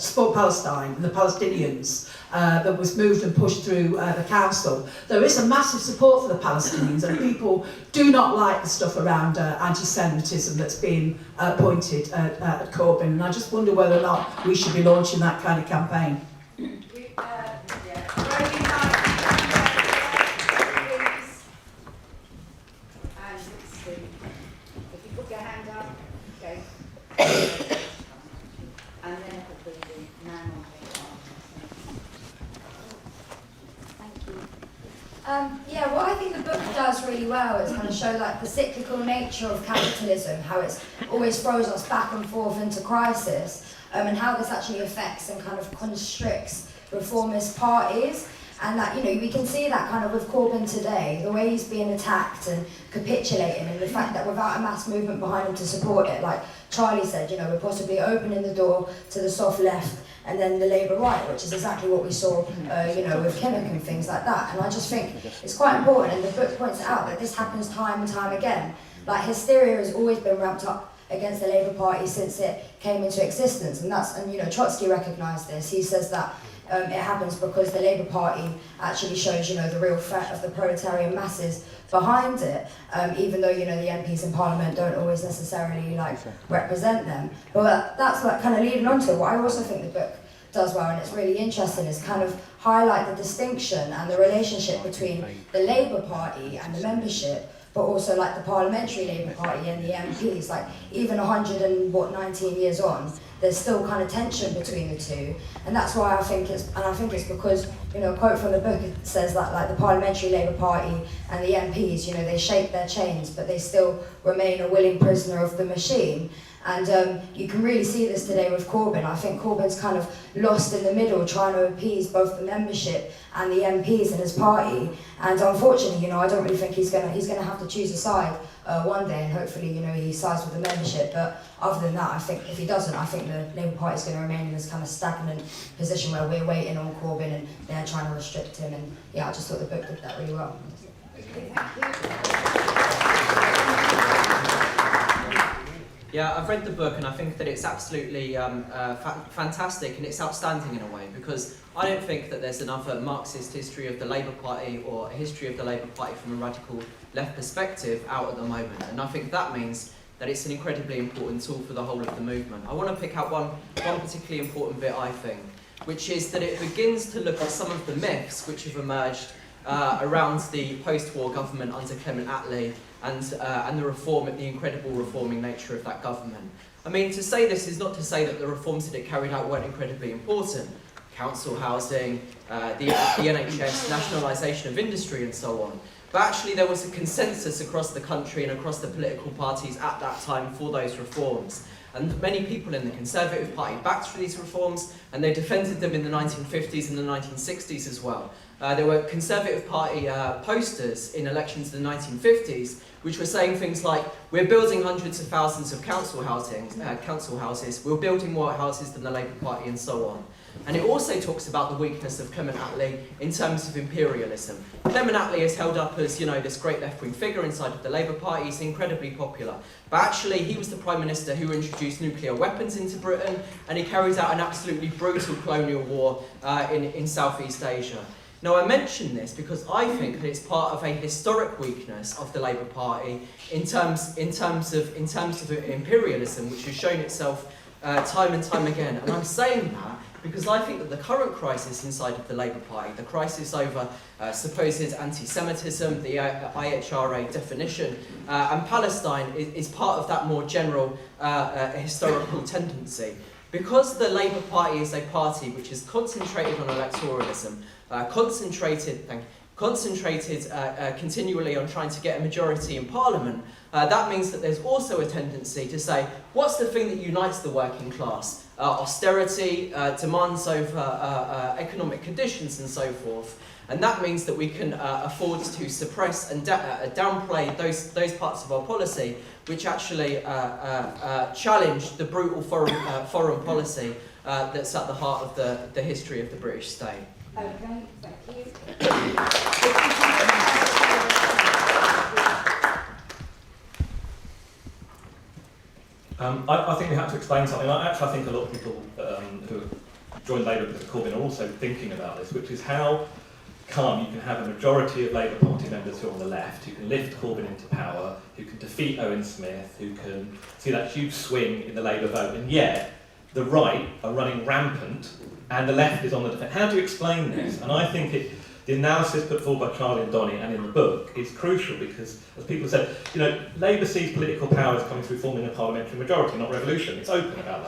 the Palestinians that was moved and pushed through the council. There is a massive support for the Palestinians, and people do not like the stuff around anti-Semitism that's being pointed at Corbyn. And I just wonder whether or not we should be launching that kind of campaign. What I think the book does really well is kind of show the cyclical nature of capitalism, how it always throws us back and forth into crisis, and how this actually affects and kind of constricts reformist parties. And that, we can see that kind of with Corbyn today, the way he's being attacked and capitulating, and the fact that without a mass movement behind him to support it, like Charlie said, we're possibly opening the door to the soft left and then the Labour right, which is exactly what we saw, with Kinnock and things like that. And I just think it's quite important, and the book points out that this happens time and time again. Like, hysteria has always been ramped up against the Labour Party since it came into existence, and Trotsky recognised this. He says that it happens because the Labour Party actually shows, you know, the real threat of the proletarian masses behind it, even though, you know, the MPs in Parliament don't always necessarily like represent them. But that's what kind of leading on to what I also think the book does well, and it's really interesting, is kind of highlight the distinction and the relationship between the Labour Party and the membership, but also like the Parliamentary Labour Party and the MPs. Like even 19 years on, there's still kind of tension between the two, and that's why I think it's because, you know, a quote from the book, it says that like the Parliamentary Labour Party and the MPs, you know, they shape their chains, but they still remain a willing prisoner of the machine. And you can really see this today with Corbyn. I think Corbyn's kind of lost in the middle, trying to appease both the membership and the MPs in his party. And unfortunately, you know, I don't really think he's gonna have to choose a side one day, and hopefully, you know, he sides with the membership. But other than that, I think if he doesn't, I think the Labour Party is going to remain in this kind of stagnant position where we're waiting on Corbyn and they're trying to restrict him. And yeah, I just thought the book did that really well. Yeah, I've read the book and I think that it's absolutely fantastic, and it's outstanding in a way, because I don't think that there's another Marxist history of the Labour Party or a history of the Labour Party from a radical left perspective out at the moment, and I think that means that it's an incredibly important tool for the whole of the movement. I want to pick out one particularly important bit, I think, which is that it begins to look at some of the myths which have emerged around the post-war government under Clement Attlee and the incredible reforming nature of that government. I mean, to say this is not to say that the reforms that it carried out weren't incredibly important. Council housing, the NHS, nationalisation of industry and so on. But actually there was a consensus across the country and across the political parties at that time for those reforms. And many people in the Conservative Party backed for these reforms, and they defended them in the 1950s and the 1960s as well. There were Conservative Party posters in elections in the 1950s which were saying things like, we're building hundreds of thousands of council houses, we're building more houses than the Labour Party, and so on. And it also talks about the weakness of Clement Attlee in terms of imperialism. Clement Attlee is held up as, you know, this great left-wing figure inside of the Labour Party. He's incredibly popular. But actually, he was the Prime Minister who introduced nuclear weapons into Britain, and he carries out an absolutely brutal colonial war in Southeast Asia. Now, I mention this because I think that it's part of a historic weakness of the Labour Party in terms of imperialism, which has shown itself time and time again. And I'm saying that because I think that the current crisis inside of the Labour Party, the crisis over supposed anti-Semitism, the IHRA definition, and Palestine is part of that more general historical tendency. Because the Labour Party is a party which is concentrated on electoralism, concentrated continually on trying to get a majority in Parliament, that means that there's also a tendency to say, what's the thing that unites the working class? Austerity, demands over economic conditions and so forth. And that means that we can afford to suppress and downplay those parts of our policy which actually challenge the brutal foreign policy that's at the heart of the history of the British state. Okay, thank you. I think we have to explain something. I think a lot of people who joined Labour because of Corbyn are also thinking about this, which is how come you can have a majority of Labour Party members who are on the left, who can lift Corbyn into power, who can defeat Owen Smith, who can see that huge swing in the Labour vote, and yet the right are running rampant and the left is on the defence. How do you explain this? And I think the analysis put forward by Charlie and Donny and in the book is crucial because, as people said, you know, Labour sees political power as coming through forming a parliamentary majority, not revolution. It's open about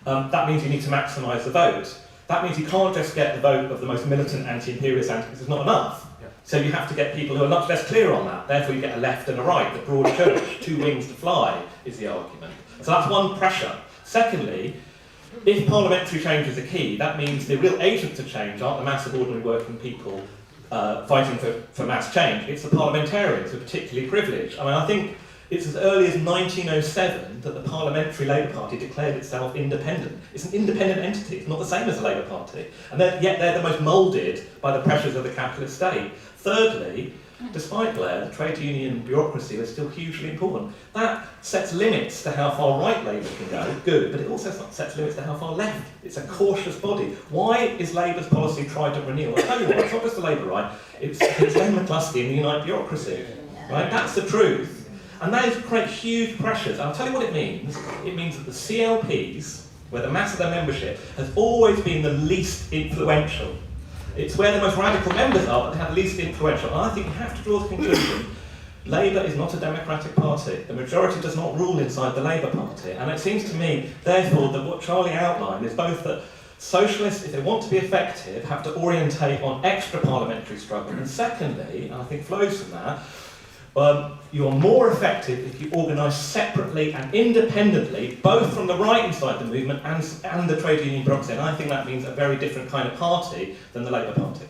that. That means you need to maximise the vote. That means you can't just get the vote of the most militant anti-imperialist because it's not enough. Yeah. So you have to get people who are much less clear on that. Therefore you get a left and a right, the broad church, two wings to fly is the argument. So that's one pressure. Secondly, if parliamentary change is the key, that means the real agents of change aren't the mass of ordinary working people fighting for mass change. It's the parliamentarians who are particularly privileged. I mean, I think it's as early as 1907 that the Parliamentary Labour Party declared itself independent. It's an independent entity, it's not the same as the Labour Party. And yet they're the most moulded by the pressures of the capitalist state. Thirdly, despite Blair, the trade union bureaucracy was still hugely important. That sets limits to how far right Labour can go, good, but it also sets limits to how far left. It's a cautious body. Why is Labour's policy trident renewal? I'll tell you why, it's not just the Labour right, it's Glenn McCluskey and the Unite bureaucracy. Right? That's the truth. And those create huge pressures. And I'll tell you what it means. It means that the CLPs, where the mass of their membership, has always been the least influential. It's where the most radical members are, but they have the least influential. And I think you have to draw the conclusion, Labour is not a democratic party. The majority does not rule inside the Labour Party. And it seems to me, therefore, that what Charlie outlined is both that socialists, if they want to be effective, have to orientate on extra parliamentary struggle. And secondly, and I think flows from that, you are more effective if you organise separately and independently, both from the right inside the movement and the trade union bureaucracy. And I think that means a very different kind of party than the Labour Party.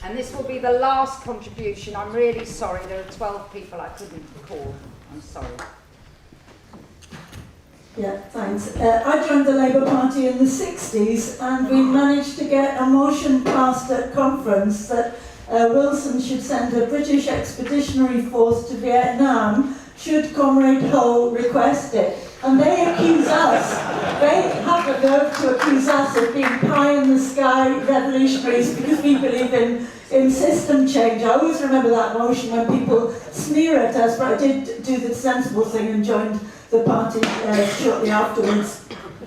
And this will be the last contribution. I'm really sorry, there are 12 people I couldn't call. I'm sorry. Yeah, thanks. I joined the Labour Party in the 60s, and we managed to get a motion passed at conference that Wilson should send a British expeditionary force to Vietnam should Comrade Hull request it. And they accuse us, they have the nerve to accuse us of being pie-in-the-sky revolutionaries because we believe in system change. I always remember that motion when people sneer at us, but I did do the sensible thing and joined the party shortly afterwards.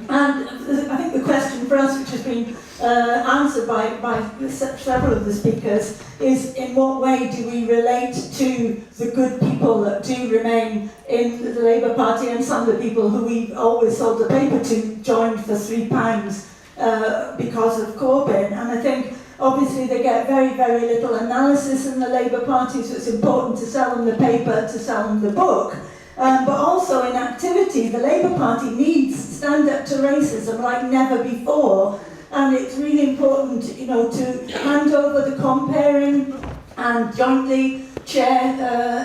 And I think the question for us, which has been answered by several of the speakers, is in what way do we relate to the good people that do remain in the Labour Party, and some of the people who we always sold the paper to joined for £3 because of Corbyn. And I think obviously they get very, very little analysis in the Labour Party, so it's important to sell them the paper, to sell them the book. But also in activity, the Labour Party needs stand up to racism like never before, and it's really important, you know, to hand over the comparing and jointly chair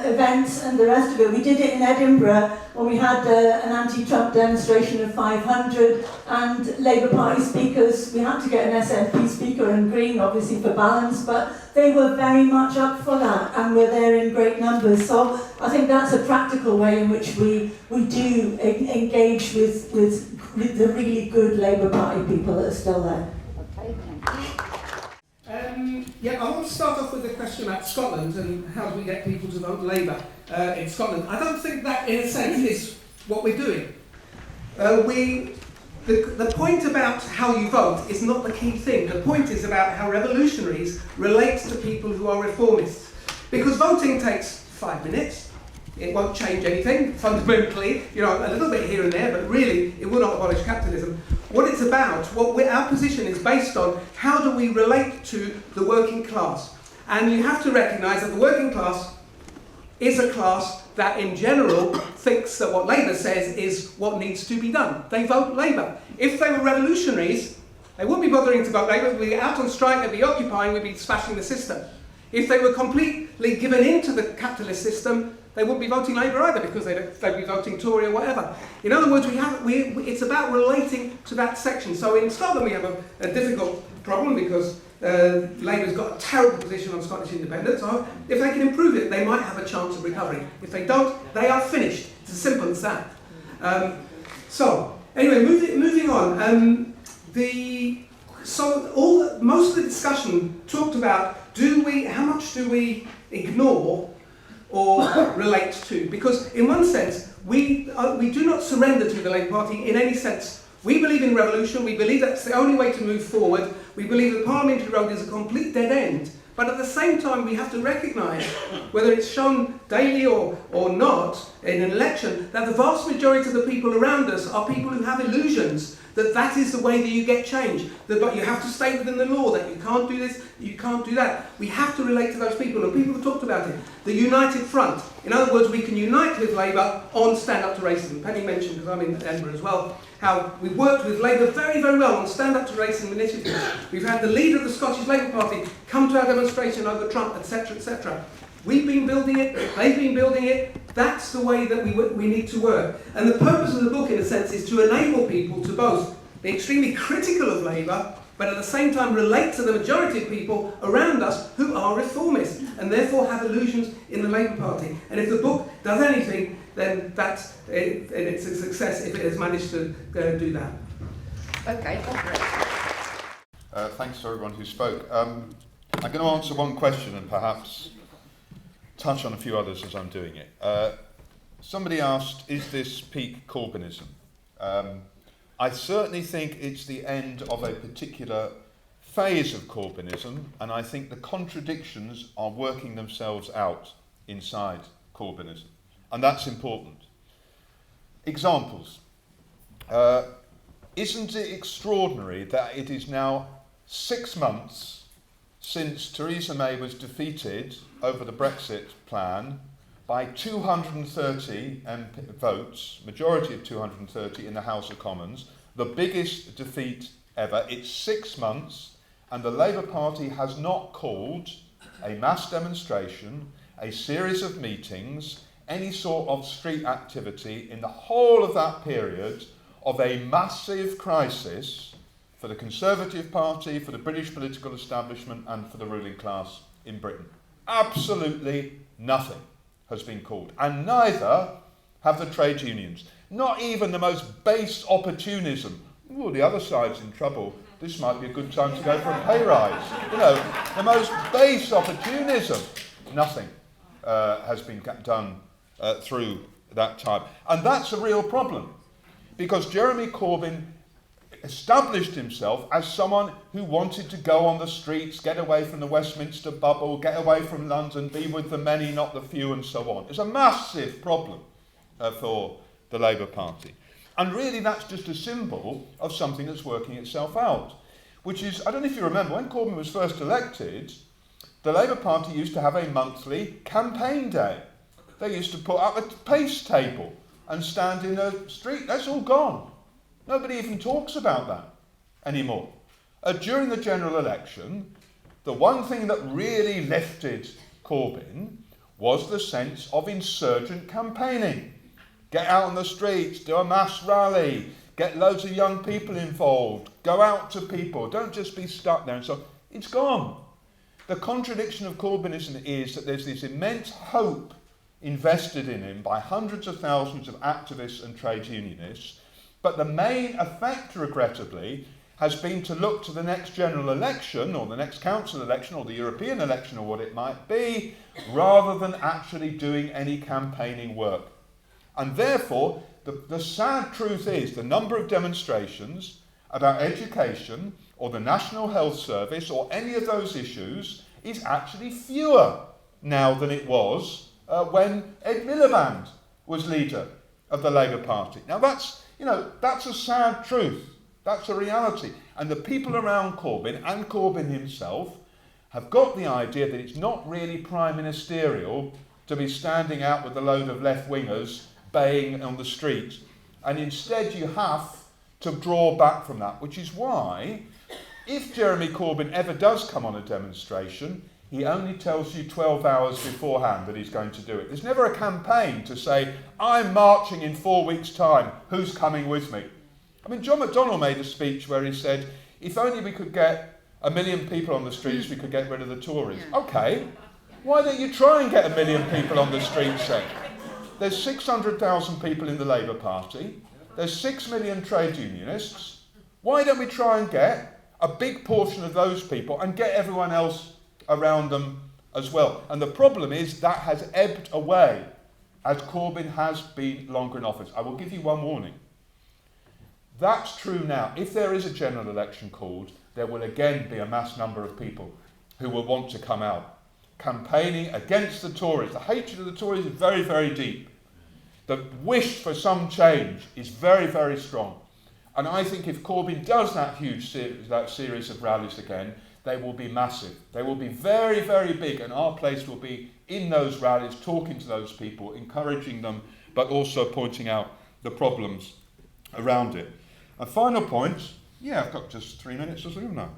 events and the rest of it. We did it in Edinburgh when we had an anti-Trump demonstration of 500 and Labour Party speakers. We had to get an SNP speaker and Green, obviously, for balance, but they were very much up for that and were there in great numbers. So I think that's a practical way in which we do engage with the really good Labour Party people that are still there. Okay, thank you. Yeah, I want to start off with a question about Scotland and how do we get people to vote Labour in Scotland. I don't think that, in a sense, is what we're doing. The point about how you vote is not the key thing. The point is about how revolutionaries relate to people who are reformists. Because voting takes 5 minutes. It won't change anything, fundamentally, you know, a little bit here and there, but really it will not abolish capitalism. What it's about, our position is based on how do we relate to the working class. And you have to recognise that the working class is a class that in general thinks that what Labour says is what needs to be done. They vote Labour. If they were revolutionaries, they wouldn't be bothering to vote Labour, they'd be out on strike, they'd be occupying, we'd be smashing the system. If they were completely given into the capitalist system, they wouldn't be voting Labour either because they'd be voting Tory or whatever. In other words, it's about relating to that section. So in Scotland we have a difficult problem because Labour's got a terrible position on Scottish independence. So if they can improve it, they might have a chance of recovery. If they don't, they are finished. It's as simple as that. So anyway, moving on. Most of the discussion talked about how much do we ignore or relate to? Because in one sense, we do not surrender to the Labour Party in any sense. We believe in revolution, we believe that's the only way to move forward, we believe the parliamentary road is a complete dead end, but at the same time we have to recognise, whether it's shown daily or not in an election, that the vast majority of the people around us are people who have illusions that is the way that you get change, but you have to stay within the law, that you can't do this, you can't do that. We have to relate to those people, and people have talked about it. The united front. In other words, we can unite with Labour on stand up to racism. Penny mentioned, because I'm in Edinburgh as well, how we worked with Labour very, very well on stand up to racism initiatives. We've had the leader of the Scottish Labour Party come to our demonstration over Trump, etc., etc. We've been building it, they've been building it. That's the way that we need to work. And the purpose of the book, in a sense, is to enable people to both be extremely critical of Labour, but at the same time relate to the majority of people around us who are reformists and therefore have illusions in the Labour Party. And if the book does anything, then it's a success if it has managed to do that. Okay, thanks to everyone who spoke. I'm going to answer one question and perhaps touch on a few others as I'm doing it. Somebody asked, is this peak Corbynism? I certainly think it's the end of a particular phase of Corbynism, and I think the contradictions are working themselves out inside Corbynism, and that's important. Examples. Isn't it extraordinary that it is now 6 months since Theresa May was defeated over the Brexit plan by 230 votes, majority of 230 in the House of Commons, the biggest defeat ever. It's 6 months, and the Labour Party has not called a mass demonstration, a series of meetings, any sort of street activity in the whole of that period of a massive crisis for the Conservative Party, for the British political establishment, and for the ruling class in Britain. Absolutely nothing has been called, and neither have the trade unions. Not even the most base opportunism. Oh, the other side's in trouble. This might be a good time to go for a pay rise. You know, the most base opportunism. Nothing has been done through that time. And that's a real problem, because Jeremy Corbyn established himself as someone who wanted to go on the streets, get away from the Westminster bubble, get away from London, be with the many, not the few, and so on. It's a massive problem for the Labour Party. And really that's just a symbol of something that's working itself out, which is, I don't know if you remember, when Corbyn was first elected, the Labour Party used to have a monthly campaign day. They used to put up a pace table and stand in a street. That's all gone. Nobody even talks about that anymore. During the general election, the one thing that really lifted Corbyn was the sense of insurgent campaigning. Get out on the streets, do a mass rally, get loads of young people involved, go out to people, don't just be stuck there and so on. It's gone. The contradiction of Corbynism is that there's this immense hope invested in him by hundreds of thousands of activists and trade unionists, but the main effect, regrettably, has been to look to the next general election or the next council election or the European election or what it might be, rather than actually doing any campaigning work. And therefore, the sad truth is the number of demonstrations about education or the National Health Service or any of those issues is actually fewer now than it was when Ed Miliband was leader of the Labour Party. Now that's a sad truth. That's a reality. And the people around Corbyn and Corbyn himself have got the idea that it's not really prime ministerial to be standing out with a load of left-wingers baying on the street. And instead you have to draw back from that, which is why if Jeremy Corbyn ever does come on a demonstration, he only tells you 12 hours beforehand that he's going to do it. There's never a campaign to say, I'm marching in 4 weeks' time, who's coming with me? I mean, John McDonnell made a speech where he said, if only we could get 1 million people on the streets, we could get rid of the Tories. Okay, why don't you try and get 1 million people on the streets then? There's 600,000 people in the Labour Party. There's 6 million trade unionists. Why don't we try and get a big portion of those people and get everyone else around them as well? And the problem is that has ebbed away as Corbyn has been longer in office. I will give you one warning. That's true now. If there is a general election called, there will again be a mass number of people who will want to come out, campaigning against the Tories. The hatred of the Tories is very, very deep. The wish for some change is very, very strong. And I think if Corbyn does that series of rallies again, they will be massive. They will be very, very big, and our place will be in those rallies, talking to those people, encouraging them, but also pointing out the problems around it. A final point, I've got just 3 minutes or so now.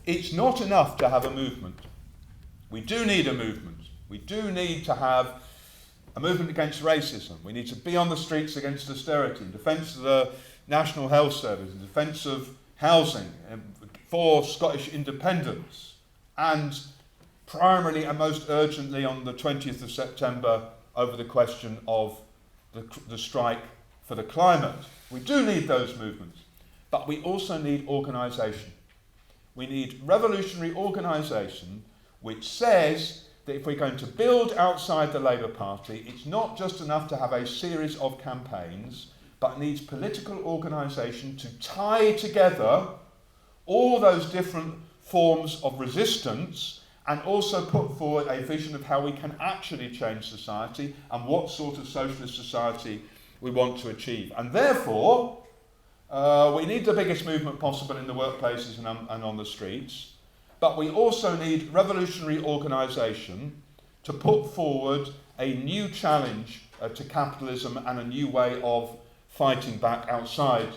It's not enough to have a movement. We do need a movement. We do need to have a movement against racism. We need to be on the streets against austerity, in defence of the National Health Service, in defence of housing, for Scottish independence, and primarily and most urgently on the 20th of September over the question of the strike for the climate. We do need those movements, but we also need organisation. We need revolutionary organisation which says that if we're going to build outside the Labour Party, it's not just enough to have a series of campaigns, but needs political organisation to tie together all those different forms of resistance and also put forward a vision of how we can actually change society and what sort of socialist society we want to achieve. And therefore, we need the biggest movement possible in the workplaces and on the streets, but we also need revolutionary organisation to put forward a new challenge to capitalism and a new way of fighting back outside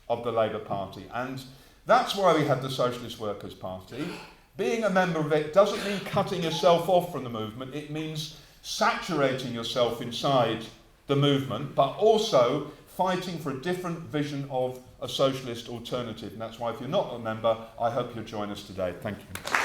of the Labour Party. And that's why we have the Socialist Workers' Party. Being a member of it doesn't mean cutting yourself off from the movement, it means saturating yourself inside the movement, but also fighting for a different vision of a socialist alternative. And that's why if you're not a member, I hope you'll join us today. Thank you.